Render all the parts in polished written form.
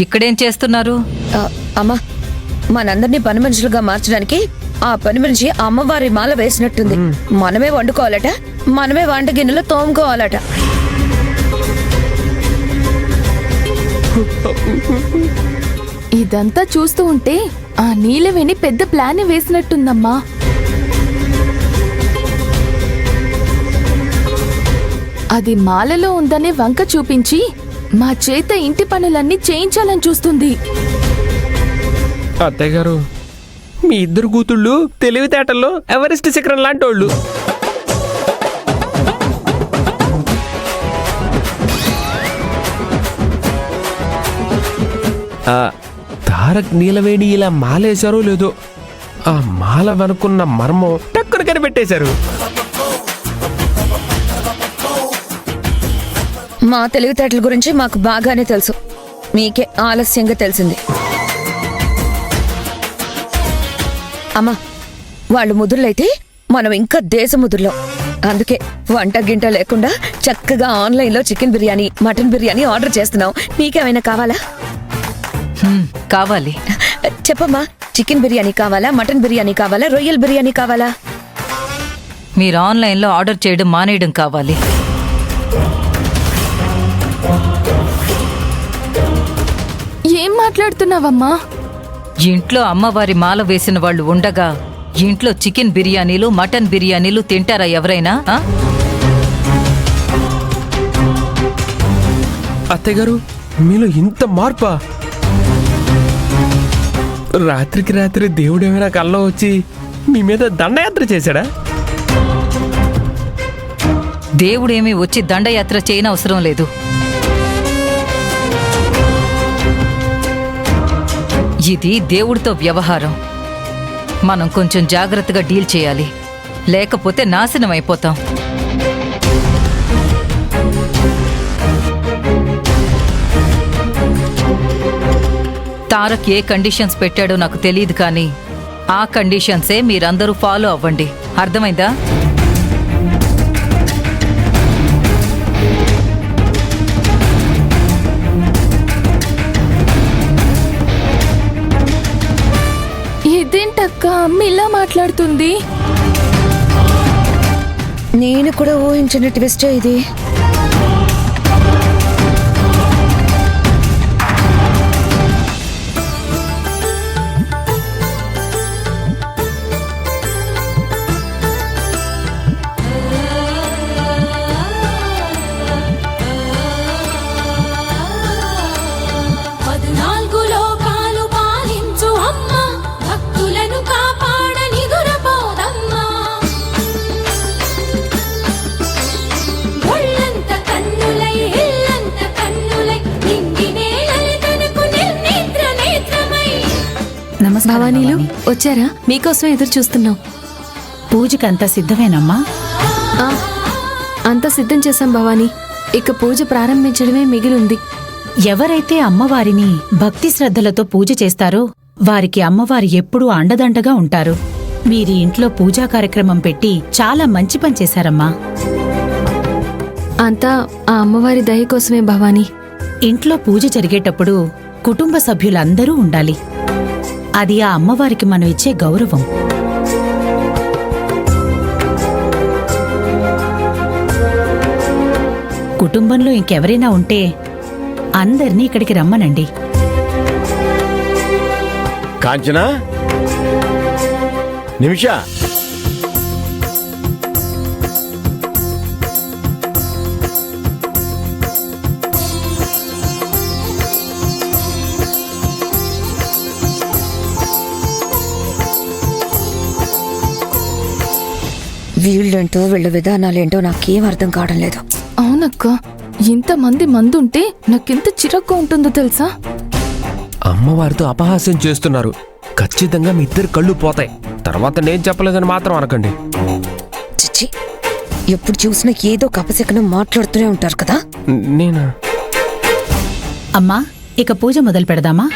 ఇక్కడేం చేస్తున్నారు? అమ్మా, మనందరినీ పని మనుషులుగా మార్చడానికి ఆ పని మనిషి అమ్మవారి మాల వేసినట్టుంది. మనమే వండుకోవాలట, మనమే వంట గిన్నెలో తోముకోవాలట. ఇదంతా చూస్తూ ఉంటే ఆ నీలవేణి పెద్ద ప్లాన్ వేసినట్టుందమ్మా. అది మాలలో ఉందనే వంక చూపించి మా చేత ఇంటి పనులన్నీ చేయించాలని చూస్తుంది. అత్తయ్య గారు, మీ ఇద్దరు కూతుళ్ళు తెలివితేటల్లో ఎవరెస్ట్ శిఖరం లాంటి వాళ్ళు. తారక్ నీలవేణి ఇలా మాలేశారో లేదో, ఆ మాల వెనుకున్న మర్మం టక్కున కనిపెట్టేశారు. మా తెలివితేటల గురించి మాకు బాగానే తెలుసు, మీకే ఆలస్యంగా తెలిసింది. అమ్మా, వాళ్ళు ముదురులైతే మనం ఇంకా దేశముదురులో. అందుకే వంట గింట లేకుండా చక్కగా ఆన్లైన్లో chicken biryani, mutton biryani order చేస్తున్నాం. మీకేమైనా కావాలా? కావాలి. చెప్పమ్మా, చికెన్ బిర్యానీ కావాలా, మటన్ బిర్యానీ కావాలా, రొయ్యల్ బిర్యానీ కావాలా? మీరు ఆన్లైన్లో ఆర్డర్ చేయడం మానేయడం కావాలి. ఏం మాట్లాడుతున్నావమ్మా? ఇంట్లో అమ్మవారి మాల వేసిన వాళ్ళు ఉండగా ఇంట్లో చికెన్ బిర్యానీలు, మటన్ బిర్యానీలు తింటారా ఎవరైనా? అత్తయ్య గారు, మీలో ఇంత మార్పా? రాత్రికి రాత్రి దేవుడు ఏమైనా కల్లో వచ్చి మీ మీద దండయాత్ర చేశాడా? దేవుడేమీ వచ్చి దండయాత్ర చేయనవసరం లేదు. ఇది దేవుడితో వ్యవహారం. మనం కొంచెం జాగ్రత్తగా డీల్ చేయాలి, లేకపోతే నాశనం అయిపోతాం. తారక్ ఏ కండిషన్స్ పెట్టాడో నాకు తెలియదు, కానీ ఆ కండిషన్సే మీరందరూ ఫాలో అవ్వండి. అర్థమైందా? ఇదేంటక్క అమ్మిలా మాట్లాడుతుంది? నేను కూడా ఊహించిన ట్విస్టే ఇది. భవానీలు వచ్చారా? మీకోసం ఎదురు చూస్తున్నాం. పూజకంతా సిద్ధమేనమ్మా? అంతా సిద్ధం చేశాం భవానీ. ఇక పూజ ప్రారంభించడమే మిగిలింది. ఎవరైతే అమ్మవారిని భక్తి శ్రద్ధలతో పూజ చేస్తారో వారికి అమ్మవారి ఎప్పుడూ అండదండగా ఉంటారు. మీరీ ఇంట్లో పూజా కార్యక్రమం పెట్టి చాలా మంచి పని చేశారమ్మా. అంతా ఆ అమ్మవారి దయ కోసమే భవానీ. ఇంట్లో పూజ జరిగేటప్పుడు కుటుంబ సభ్యులందరూ ఉండాలి. అది ఆ అమ్మవారికి మనం ఇచ్చే గౌరవం. కుటుంబంలో ఇంకెవరైనా ఉంటే అందర్నీ ఇక్కడికి రమ్మనండి. కాంచనా, నిమిషా, వీళ్ళేంటో వీళ్ళ విధానాలేంటో నాకేం అర్థం కావడం లేదు. అవునక్క, ఇంతమంది మందుంటే నాకెంత చిరాగ్గా ఉంటుందో తెలుసా? అమ్మవారితో అపహాస్యం చేస్తున్నారు. ఖచ్చితంగా మీ ఇద్దరు కళ్ళు పోతాయి. తర్వాత నేను చెప్పలేదని మాత్రం అనకండి. చిచ్చి, ఎప్పుడు చూసినా ఏదో కపశకనం మాట్లాడుతూనే ఉంటారు కదా. నేనా? అమ్మా, ఇక పూజ మొదలు పెడదామా?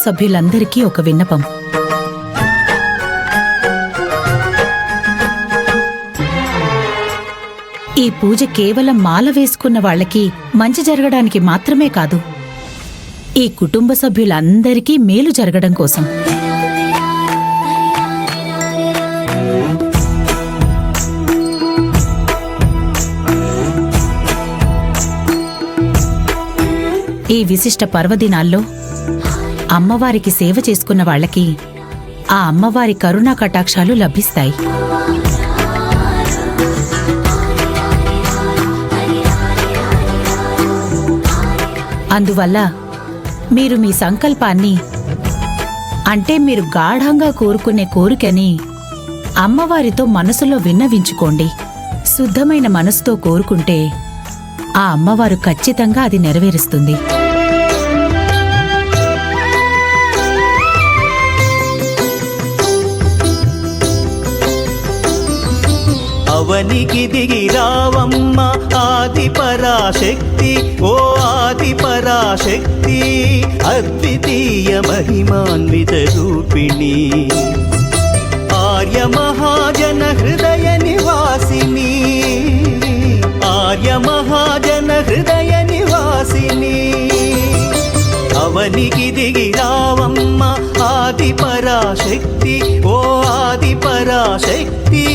సభ్యులందరికీ ఒక విన్నపం. ఈ పూజ కేవలం మాల వేసుకున్న వాళ్ళకి మంచి జరగడానికి మాత్రమే కాదు, ఈ కుటుంబ సభ్యులందరికీ మేలు జరగడం కోసం. ఈ విశిష్ట పర్వదినాల్లో అమ్మవారికి సేవ చేసుకున్న వాళ్ళకి ఆ అమ్మవారి కరుణా కటాక్షాలు లభిస్తాయి. అందువల్ల మీరు మీ సంకల్పాన్ని, అంటే మీరు గాఢంగా కోరుకునే కోరికని అమ్మవారితో మనసులో విన్నవించుకోండి. శుద్ధమైన మనసుతో కోరుకుంటే ఆ అమ్మవారు ఖచ్చితంగా అది నెరవేరుస్తుంది. అవనికి దిగి రావమ్మ ఆది పరాశక్తి, ఓ ఆది పరాశక్తి, అద్వితీయ మహిమాన్విత రూపిణి, ఆర్య మహాజన హృదయ నివాసిని, ఆర్య మహాజన హృదయ నివాసిని. అవనికి దిగి రావమ్మ ఆది పరాశక్తి, ఓ ఆది పరాశక్తి,